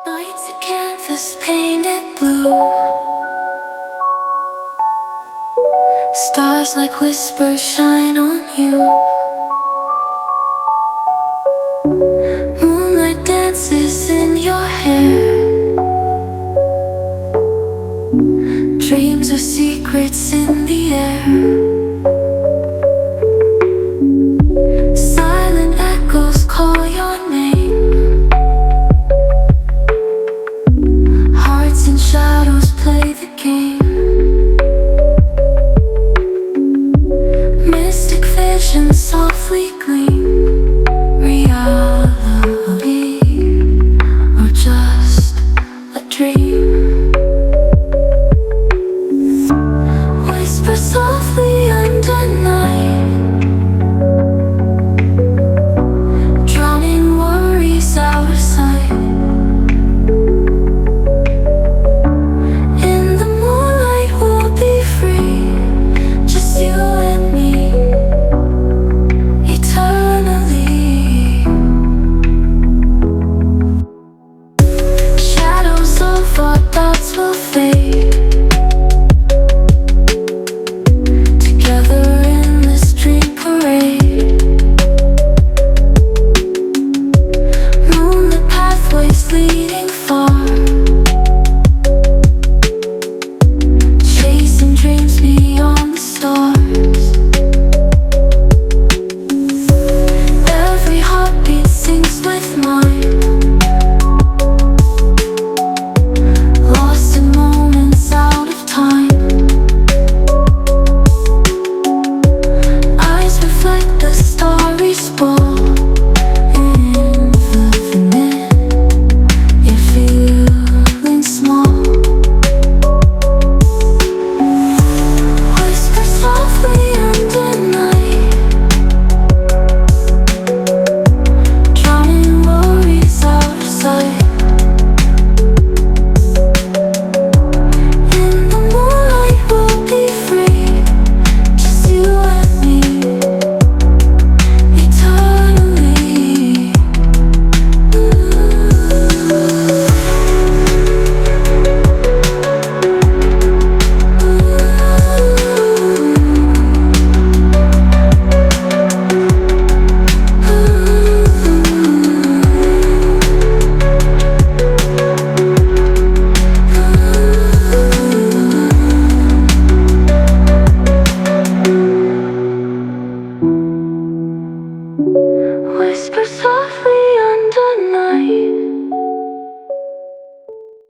Nights a canvas painted blue, stars like whispers shine on you. Moonlight dances in your hair, dreams are secrets in the air. Silent echoes call your name, hearts in shadows play the game. Mystic visions softly gleam, reality or just a dream. Whisper softly under night, drowning worries out of sight. In the moonlight we'll be free, just you and me, eternally. Shadows of our thoughts will fade,